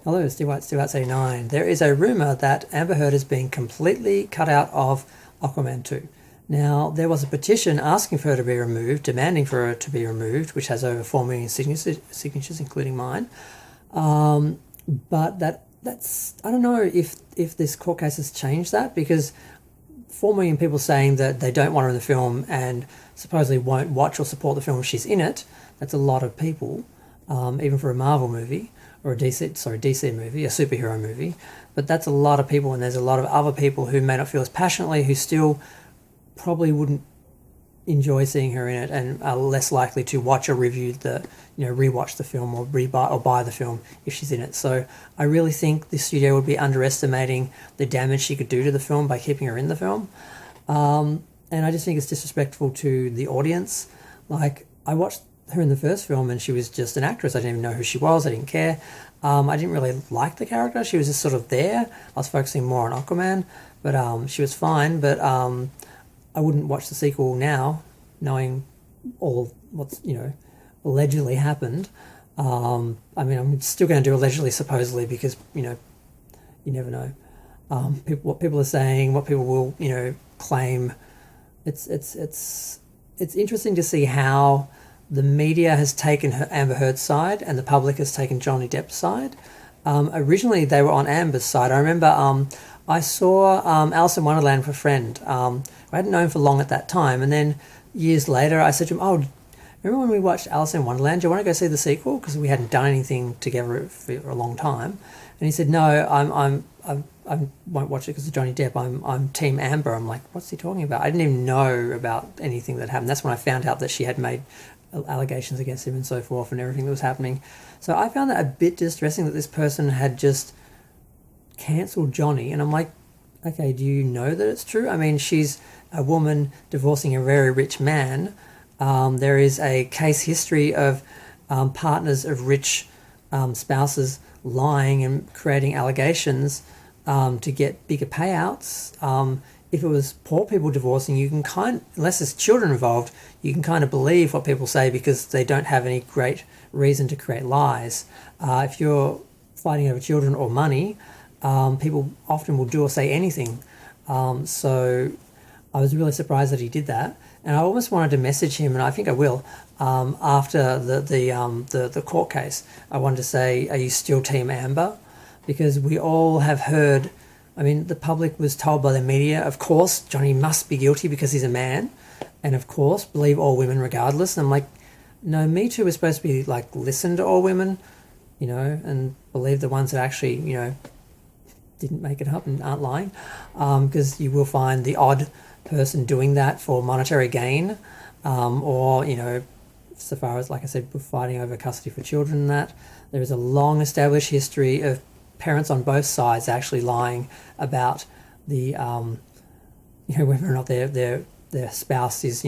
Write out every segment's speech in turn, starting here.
Hello, Steve White, Steve White 89. There is a rumour that Amber Heard has been completely cut out of Aquaman 2. Now, there was a petition asking for her to be removed, demanding for her to be removed, which has over 4 million signatures, including mine. But that's I don't know if this court case has changed that, because 4 million people saying that they don't want her in the film and supposedly won't watch or support the film if she's in it. That's a lot of people, even for a Marvel movie or a DC movie, a superhero movie. But that's a lot of people, and there's a lot of other people who may not feel as passionately, who still probably wouldn't enjoy seeing her in it, and are less likely to watch or rewatch the film or buy the film if she's in it. So I really think the studio would be underestimating the damage she could do to the film by keeping her in the film. And I just think it's disrespectful to the audience. Like, I watched her in the first film and she was just an actress. I didn't even know who she was. I didn't care. I didn't really like the character. She was just sort of there. I was focusing more on Aquaman, but she was fine. But I wouldn't watch the sequel now, knowing all what's allegedly happened. I mean, I'm still going to do allegedly, supposedly, because you never know. What people are saying, what people will claim. It's interesting to see how the media has taken Amber Heard's side and the public has taken Johnny Depp's side. Originally, they were on Amber's side. I remember I saw Alice in Wonderland with a friend. I hadn't known for long at that time. And then years later, I said to him, "Oh, remember when we watched Alice in Wonderland? Do you want to go see the sequel?" Because we hadn't done anything together for a long time. And he said, "No, I won't watch it because of Johnny Depp. I'm Team Amber." I'm like, "What's he talking about?" I didn't even know about anything that happened. That's when I found out that she had made allegations against him and so forth, and everything that was happening. So I found that a bit distressing that this person had just cancelled Johnny. And I'm like, okay, do you know that it's true? I mean, she's a woman divorcing a very rich man. There is a case history of partners of rich spouses lying and creating allegations to get bigger payouts. If it was poor people divorcing, unless there's children involved, you can kind of believe what people say because they don't have any great reason to create lies. If you're fighting over children or money, people often will do or say anything. So I was really surprised that he did that, and I almost wanted to message him, and I think I will, after the court case. I wanted to say, "Are you still Team Amber?" Because we all have heard. I mean, the public was told by the media, of course, Johnny must be guilty because he's a man, and of course, believe all women regardless. And I'm like, no, Me Too was supposed to be like, listen to all women, and believe the ones that actually, didn't make it up and aren't lying, because you will find the odd person doing that for monetary gain, or so far as, like I said, fighting over custody for children. And that there is a long established history of parents on both sides actually lying about the whether or not their spouse is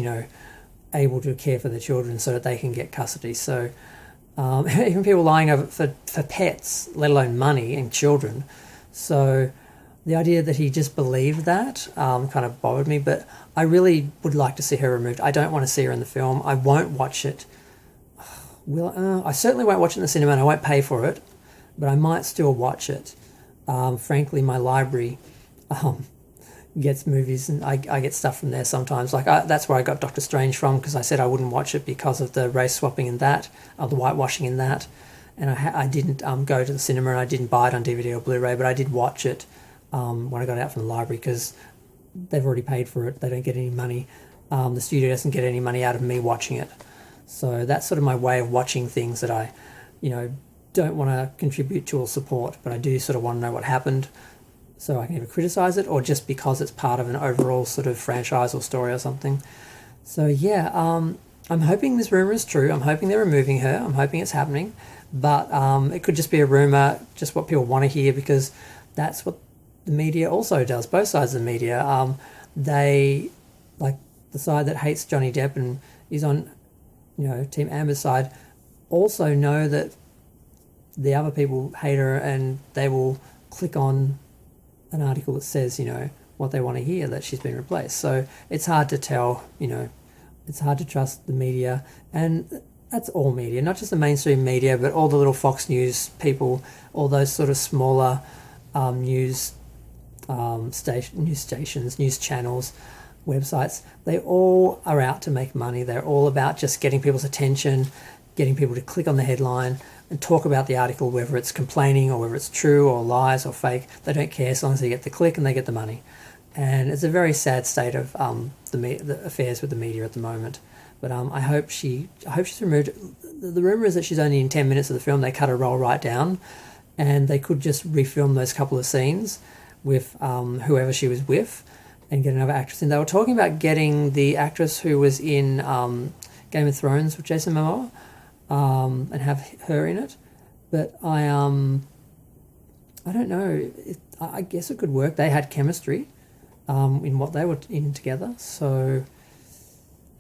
able to care for their children so that they can get custody. So even people lying over for pets, let alone money and children. So the idea that he just believed that kind of bothered me, but I really would like to see her removed. I don't want to see her in the film. I won't watch it. I certainly won't watch it in the cinema, and I won't pay for it, but I might still watch it. Frankly, my library gets movies, and I get stuff from there sometimes. That's where I got Doctor Strange from, because I said I wouldn't watch it because of the race swapping in that, the whitewashing in that. And I didn't go to the cinema, and I didn't buy it on DVD or Blu-ray, but I did watch it when I got it out from the library, because they've already paid for it. They don't get any money. The studio doesn't get any money out of me watching it. So that's sort of my way of watching things that I, don't want to contribute to or support, but I do sort of want to know what happened so I can either criticise it or just because it's part of an overall sort of franchise or story or something. So yeah, I'm hoping this rumour is true. I'm hoping they're removing her. I'm hoping it's happening. But it could just be a rumour, just what people want to hear, because that's what the media also does, both sides of the media. They, like the side that hates Johnny Depp and is on, Team Amber's side, also know that the other people hate her, and they will click on an article that says, what they want to hear, that she's been replaced. So it's hard to tell, it's hard to trust the media. And that's all media, not just the mainstream media, but all the little Fox News people, all those sort of smaller news stations, news channels, websites. They all are out to make money. They're all about just getting people's attention, getting people to click on the headline and talk about the article, whether it's complaining or whether it's true or lies or fake. They don't care as long as they get the click and they get the money. And it's a very sad state of the affairs with the media at the moment. But I hope she's removed. The rumor is that she's only in 10 minutes of the film. They cut her role right down, and they could just refilm those couple of scenes with whoever she was with and get another actress in. They were talking about getting the actress who was in Game of Thrones with Jason Momoa and have her in it. But I don't know. I guess it could work. They had chemistry in what they were in together. So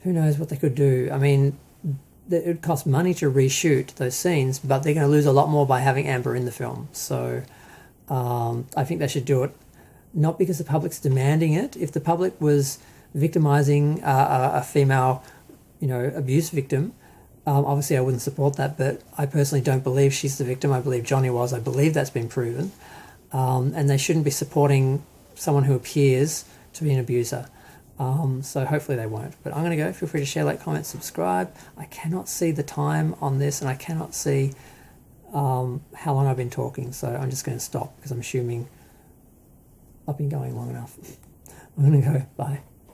who knows what they could do. I mean, it would cost money to reshoot those scenes, but they're going to lose a lot more by having Amber in the film. So I think they should do it, not because the public's demanding it. If the public was victimizing a female, abuse victim, obviously I wouldn't support that, but I personally don't believe she's the victim. I believe Johnny was. I believe that's been proven. And they shouldn't be supporting someone who appears to be an abuser. So hopefully they won't. But I'm going to go. Feel free to share, like, comment, subscribe. I cannot see the time on this, and I cannot see how long I've been talking. So I'm just going to stop because I'm assuming I've been going long enough. I'm going to go. Bye.